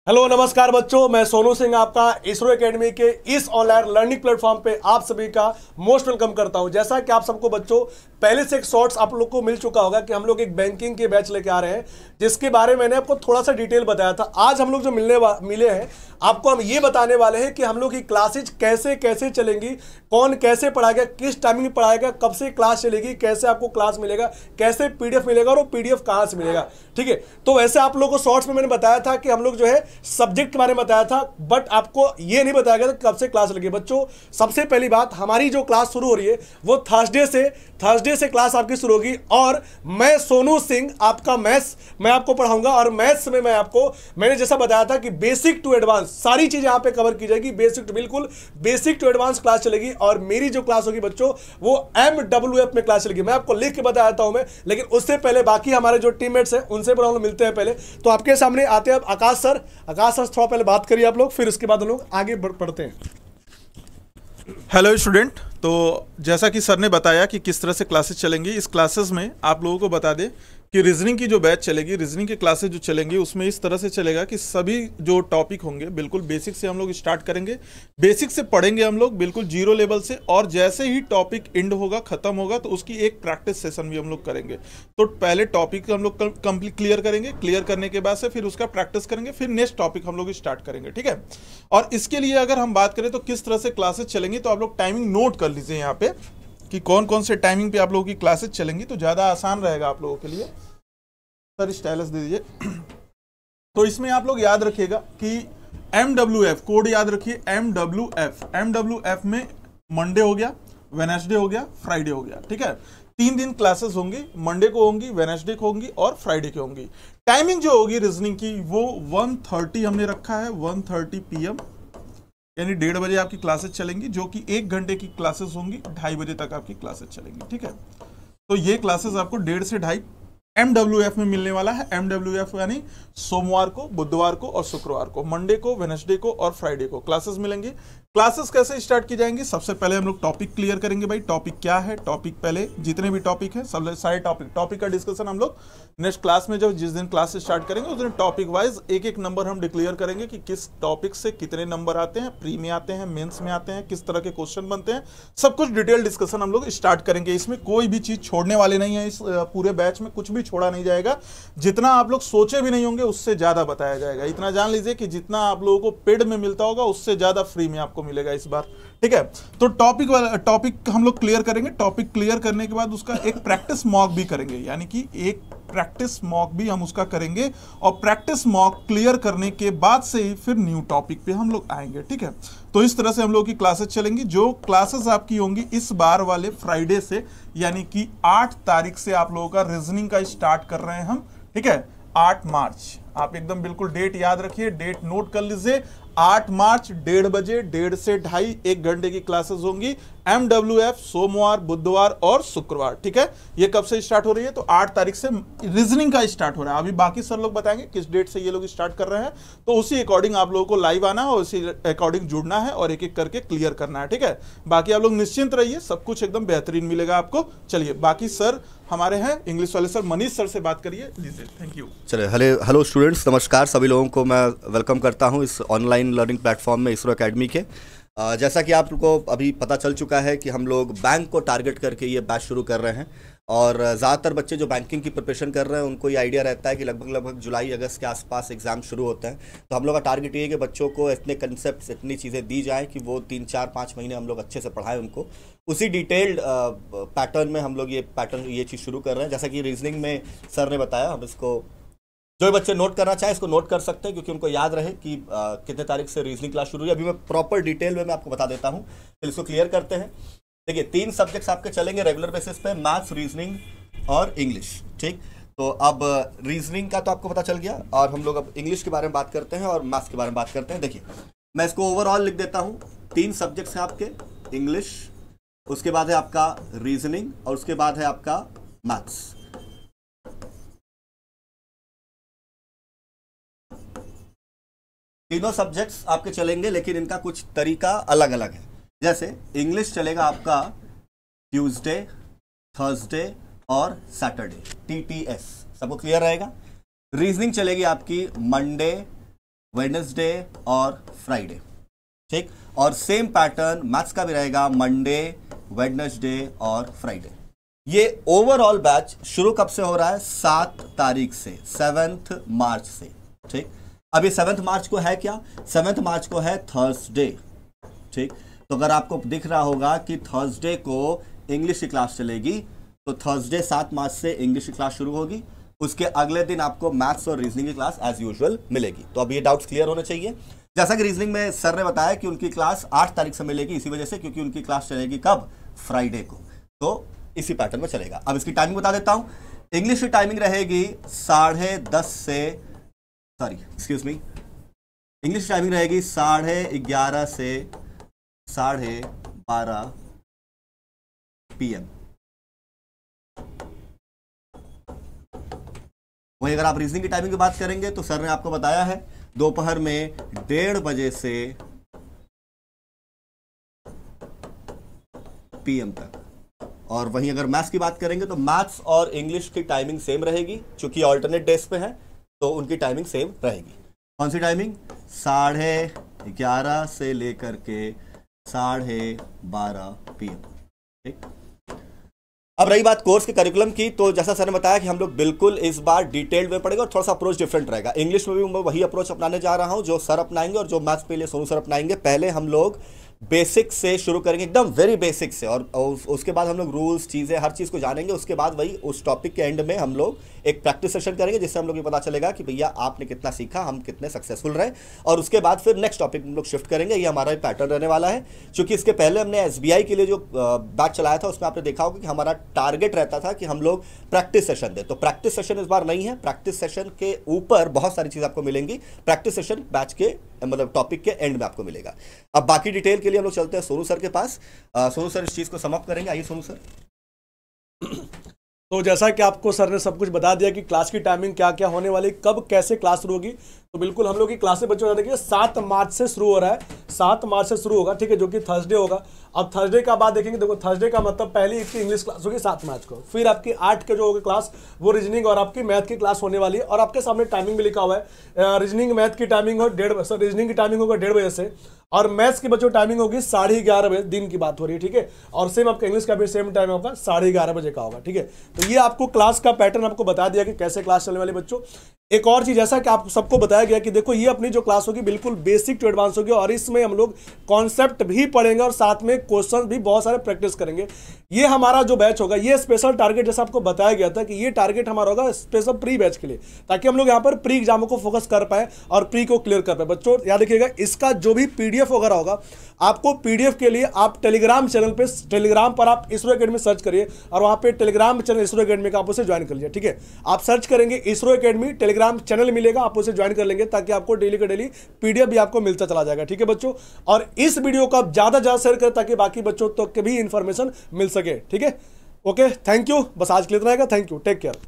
Hello नमस्कार बच्चों, मैं सोनू सिंह आपका इसरो एकेडमी के इस ऑनलाइन लर्निंग प्लेटफॉर्म पे आप सभी का मोस्ट वेलकम करता हूं। जैसा कि आप सबको बच्चों पहले से एक शॉर्ट्स आप लोग को मिल चुका होगा कि हम लोग एक बैंकिंग के बैच लेके आ रहे हैं, जिसके बारे में मैंने आपको थोड़ा सा डिटेल बताया था। आज हम लोग जो मिले हैं आपको हम ये बताने वाले हैं कि हम लोग की क्लासेज कैसे कैसे चलेंगी, कौन कैसे पढ़ाएगा, किस टाइमिंग में पढ़ाएगा, कब से क्लास चलेगी, कैसे आपको क्लास मिलेगा, कैसे पीडीएफ मिलेगा और वो पीडीएफ कहाँ से मिलेगा। ठीक है, तो वैसे आप लोगों को शॉर्ट्स में मैंने बताया था कि हम लोग जो है सब्जेक्ट के बारे में बताया था, बट आपको ये नहीं बताया गया था कब से क्लास लगी। बच्चों सबसे पहली बात, हमारी जो क्लास शुरू हो रही है वो थर्सडे से क्लास आपकी शुरू होगी और मैं सोनू सिंह आपका मैथ्स मैं आपको पढ़ाऊंगा। और मैथ्स में मैंने जैसा बताया था कि बेसिक टू एडवांस सारी चीजें यहां पे कवर की जाएगी। बिल्कुल बेसिक टू एडवांस क्लास चलेगी और मेरी जो क्लास होगी बच्चों वो MWF में क्लास चलेगी। मैं आपको लिख के बताया था मैं, लेकिन उससे पहले बाकी हमारे जो टीममेट्स हैं उनसे हम लोग मिलते हैं। पहले तो आपके सामने आते हैं आकाश सर थोड़ा पहले बात करिए आप लोग, फिर उसके बाद हम लोग आगे बढ़ते हैं। हेलो स्टूडेंट, तो जैसा कि सर ने बताया कि किस तरह से क्लासेस चलेंगी, इस क्लासेस में आप लोगों को बता दें कि रीजनिंग की जो बैच चलेगी, रीजनिंग की क्लासेस जो चलेंगी उसमें इस तरह से चलेगा कि सभी जो टॉपिक होंगे बिल्कुल बेसिक से हम लोग स्टार्ट करेंगे, बेसिक से पढ़ेंगे हम लोग बिल्कुल जीरो लेवल से, और जैसे ही टॉपिक एंड होगा, खत्म होगा, तो उसकी एक प्रैक्टिस सेशन भी हम लोग करेंगे। तो पहले टॉपिक हम लोग कंप्लीट क्लियर करेंगे, क्लियर करने के बाद से फिर उसका प्रैक्टिस करेंगे, फिर नेक्स्ट टॉपिक हम लोग स्टार्ट करेंगे। ठीक है, और इसके लिए अगर हम बात करें तो किस तरह से क्लासेस चलेंगी, तो आप लोग टाइमिंग नोट कर लीजिए यहाँ पे कि कौन कौन से टाइमिंग पे आप लोगों की क्लासेस चलेंगी, तो ज़्यादा आसान रहेगा आप लोगों के लिए। सर स्टाइलस दे दीजिए। तो इसमें आप लोग याद रखिएगा कि MWF कोड याद रखिए, MWF में मंडे हो गया, वेडनेसडे हो गया, फ्राइडे हो गया। ठीक है, 3 दिन क्लासेस होंगी, मंडे को होंगी, वेडनेसडे को होंगी और फ्राइडे को होंगी। टाइमिंग जो होगी रीजनिंग की वो 1:30 हमने रखा है, 1:30 PM, यानी 1:30 बजे आपकी क्लासेस चलेंगी, जो कि 1 घंटे की क्लासेस होंगी, 2:30 बजे तक आपकी क्लासेस चलेंगी। ठीक है, तो ये क्लासेस आपको 1:30 से 2:30 MWF में मिलने वाला है। MWF यानी सोमवार को, बुधवार को और शुक्रवार को, मंडे को, वेडनेसडे को और फ्राइडे को क्लासेस मिलेंगी। क्लासेस कैसे स्टार्ट की जाएंगी, सबसे पहले हम लोग टॉपिक क्लियर करेंगे। भाई टॉपिक क्या है, टॉपिक पहले जितने भी टॉपिक है सब सारे टॉपिक का डिस्कशन हम लोग नेक्स्ट क्लास में, जब जिस दिन क्लास स्टार्ट करेंगे उस दिन टॉपिक वाइज एक एक नंबर हम डिक्लेयर करेंगे कि किस टॉपिक से कितने नंबर आते हैं, प्री में आते हैं, मेंस में आते हैं, किस तरह के क्वेश्चन बनते हैं, सब कुछ डिटेल डिस्कशन हम लोग स्टार्ट करेंगे। इसमें कोई भी चीज छोड़ने वाले नहीं है, इस पूरे बैच में कुछ भी छोड़ा नहीं जाएगा। जितना आप लोग सोचे भी नहीं होंगे उससे ज्यादा बताया जाएगा। इतना जान लीजिए कि जितना आप लोगों को पेड में मिलता होगा उससे ज्यादा फ्री में आपको मिलेगा इस बार। ठीक है, तो टॉपिक हम लोग क्लियर करेंगे। टॉपिक क्लियर करने के बाद उसका एक प्रैक्टिस मॉक भी करेंगे, यानी कि एक प्रैक्टिस मॉक भी हम उसका करेंगे, और प्रैक्टिस मॉक क्लियर करने के बाद से ही फिर न्यू टॉपिक पे हम लोग आएंगे। ठीक है, तो इस तरह से हम लोग की क्लासेस चलेंगी। जो क्लासेस आपकी होंगी इस बार वाले फ्राइडे से, यानी कि 8 तारीख से आप लोगों का रीजनिंग का स्टार्ट कर रहे हैं हम। ठीक है, 8 मार्च, आप एकदम बिल्कुल डेट याद रखिए, डेट नोट कर लीजिए। 8 मार्च 1:30 बजे, 1:30 से 2:30 1 घंटे की क्लासेस होंगी। MWF सोमवार, बुधवार और शुक्रवार। ठीक है, ये कब से स्टार्ट हो रही है, तो 8 तारीख से रीजनिंग का स्टार्ट हो रहा है। अभी बाकी सर लोग बताएंगे किस डेट से ये लोग स्टार्ट कर रहे हैं, तो उसी अकॉर्डिंग आप लोगों को लाइव आना है और उसी अकॉर्डिंग जुड़ना है और एक एक करके क्लियर करना है। ठीक है, बाकी आप लोग निश्चिंत रहिए, सब कुछ एकदम बेहतरीन मिलेगा आपको। चलिए, बाकी सर हमारे हैं इंग्लिश वाले सर, मनीष सर से बात करिए। Thank you. चलिए, हेलो स्टूडेंट्स, नमस्कार। सभी लोगों को मैं वेलकम करता हूं इस ऑनलाइन लर्निंग प्लेटफॉर्म में, इसरो एकेडमी के। जैसा कि आप लोग को अभी पता चल चुका है कि हम लोग बैंक को टारगेट करके ये बैच शुरू कर रहे हैं, और ज़्यादातर बच्चे जो बैंकिंग की प्रिपरेशन कर रहे हैं उनको ये आइडिया रहता है कि लगभग जुलाई अगस्त के आसपास एग्जाम शुरू होते हैं। तो हम लोग का टारगेट ये है कि बच्चों को इतने कंसेप्ट, इतनी चीज़ें दी जाएँ कि वो 3, 4, 5 महीने हम लोग अच्छे से पढ़ाएं उनको। उसी डिटेल्ड पैटर्न में हम लोग ये चीज़ शुरू कर रहे हैं। जैसा कि रीजनिंग में सर ने बताया, हम इसको जो बच्चे नोट करना चाहे इसको नोट कर सकते हैं, क्योंकि उनको याद रहे कि कितने तारीख से रीजनिंग क्लास शुरू हुई। अभी मैं प्रॉपर डिटेल में मैं आपको बता देता हूँ, तो इसको क्लियर करते हैं। देखिए, 3 सब्जेक्ट्स आपके चलेंगे रेगुलर बेसिस पे, मैथ्स, रीजनिंग और इंग्लिश। ठीक, तो अब रीजनिंग का तो आपको पता चल गया, और हम लोग अब इंग्लिश के बारे में बात करते हैं और मैथ्स के बारे में बात करते हैं। देखिए, मैं इसको ओवरऑल लिख देता हूँ। 3 सब्जेक्ट्स हैं आपके, इंग्लिश, उसके बाद है आपका रीजनिंग और उसके बाद है आपका मैथ्स। तीनों सब्जेक्ट्स आपके चलेंगे, लेकिन इनका कुछ तरीका अलग अलग है। जैसे इंग्लिश चलेगा आपका ट्यूसडे, थर्सडे और सैटरडे, TTS, सबको क्लियर रहेगा। रीजनिंग चलेगी आपकी मंडे, वेडनेसडे और फ्राइडे, ठीक। और सेम पैटर्न मैथ्स का भी रहेगा, मंडे, वेडनेसडे और फ्राइडे। ये ओवरऑल बैच शुरू कब से हो रहा है? 7 तारीख से, 7 मार्च से, ठीक। अभी 7 मार्च को है क्या? 7 मार्च को है थर्सडे, ठीक। तो अगर आपको दिख रहा होगा कि थर्सडे को इंग्लिश की क्लास चलेगी, तो थर्सडे 7 मार्च से इंग्लिश की क्लास शुरू होगी। उसके अगले दिन आपको मैथ्स और रीजनिंग की क्लास एज यूजुअल मिलेगी। तो अब ये डाउट्स क्लियर होने चाहिए। जैसा कि रीजनिंग में सर ने बताया कि उनकी क्लास 8 तारीख से मिलेगी, इसी वजह से क्योंकि उनकी क्लास चलेगी कब? फ्राइडे को। तो इसी पैटर्न में चलेगा। अब इसकी टाइमिंग बता देता हूं। इंग्लिश की टाइमिंग रहेगी 10:30 से, इंग्लिश की टाइमिंग रहेगी 11:30 से 12:30 PM। वहीं अगर आप रीजनिंग की टाइमिंग की बात करेंगे तो सर ने आपको बताया है दोपहर में 1:30 बजे से PM तक। और वहीं अगर मैथ्स की बात करेंगे तो मैथ्स और इंग्लिश की टाइमिंग सेम रहेगी, क्योंकि ऑल्टरनेट डेज पे है तो उनकी टाइमिंग सेम रहेगी। कौन सी टाइमिंग? 11:30 से लेकर के 12:30 PM, ठीक। अब रही बात कोर्स के करिकुलम की, तो जैसा सर ने बताया कि हम लोग बिल्कुल इस बार डिटेल्ड में पढ़ेंगे और थोड़ा सा अप्रोच डिफरेंट रहेगा। इंग्लिश में भी मैं वही अप्रोच अपनाने जा रहा हूं जो सर अपनाएंगे और जो मैथ्स के लिए सोनू सर अपनाएंगे। पहले हम लोग बेसिक से शुरू करेंगे, एकदम वेरी बेसिक से, और उसके बाद हम लोग रूल्स, चीज़ें, हर चीज़ को जानेंगे। उसके बाद वही उस टॉपिक के एंड में हम लोग एक प्रैक्टिस सेशन करेंगे, जिससे हम लोग ये पता चलेगा कि भैया आपने कितना सीखा, हम कितने सक्सेसफुल रहे। और उसके बाद फिर नेक्स्ट टॉपिक हम लोग शिफ्ट करेंगे। ये हमारा पैटर्न रहने वाला है, क्योंकि इसके पहले हमने SBI के लिए जो बैच चलाया था उसमें आपने देखा होगा कि हमारा टारगेट रहता था कि हम लोग प्रैक्टिस सेशन दें। तो प्रैक्टिस सेशन इस बार नहीं है। प्रैक्टिस सेशन के ऊपर बहुत सारी चीज़ आपको मिलेंगी। प्रैक्टिस सेशन बैच के मतलब टॉपिक के एंड में आपको मिलेगा। अब बाकी डिटेल के लिए हम लोग चलते हैं सोनू सर के पास। सोनू सर इस चीज़ को समाप्त करेंगे। आइए सोनू सर। तो जैसा कि आपको सर ने सब कुछ बता दिया कि क्लास की टाइमिंग क्या क्या होने वाली, कब कैसे क्लास शुरू होगी, तो बिल्कुल हम लोग की क्लासें बच्चों देखिए 7 मार्च से शुरू हो रहा है। 7 मार्च से शुरू होगा, ठीक है, जो कि थर्सडे होगा। अब थर्सडे का बाद देखेंगे, देखो थर्सडे का मतलब पहली इसकी इंग्लिश क्लास होगी 7 मार्च को, फिर आपकी 8 के जो होगी क्लास वो रीजनिंग और आपकी मैथ की क्लास होने वाली है। और आपके सामने टाइमिंग भी लिखा हुआ है, रीजनिंग मैथ की टाइमिंग हो 1:30, रीजनिंग की टाइमिंग होगा 1:30 बजे से, और मैथ्स की बच्चों टाइमिंग होगी 11:30 बजे, दिन की बात हो रही है, ठीक है। और सेम आपका इंग्लिश का भी सेम टाइम होगा 11:30 बजे का होगा, ठीक है। तो ये आपको क्लास का पैटर्न आपको बता दिया कि कैसे क्लास चलने वाली बच्चों। एक और चीज जैसा कि आप सबको बताया गया कि देखो ये अपनी जो क्लास होगी बिल्कुल बेसिक टू एडवांस होगी, और इसमें हम लोग कॉन्सेप्ट भी पढ़ेंगे और साथ में क्वेश्चन भी बहुत सारे प्रैक्टिस करेंगे। ये हमारा जो बैच होगा ये स्पेशल टारगेट जैसा आपको बताया गया था कि ये टारगेट हमारा होगा स्पेशल प्री बैच के लिए, ताकि हम लोग यहाँ पर प्री एग्जामों को फोकस कर पाए और प्री को क्लियर कर पाए। बच्चों याद रखिएगा, इसका जो भी PDF वगैरह होगा, आपको PDF के लिए आप टेलीग्राम चैनल पे, टेलीग्राम पर आप इसरो एकेडमी सर्च करिए और वहाँ पे टेलीग्राम चैनल इसरो एकेडमी का आप उसे ज्वाइन कर लीजिए, ठीक है। आप सर्च करेंगे इसरो एकेडमी, टेलीग्राम चैनल मिलेगा, आप उसे ज्वाइन कर लेंगे ताकि आपको डेली का डेली PDF भी आपको मिलता चला जाएगा, ठीक है बच्चों। और इस वीडियो को आप ज्यादा ज्यादा शेयर करें ताकि बाकी बच्चों तक भी इंफॉर्मेशन मिल सके, ठीक है। Okay, thank you. बस आज के लिए इतना रहेगा। Thank you, take care.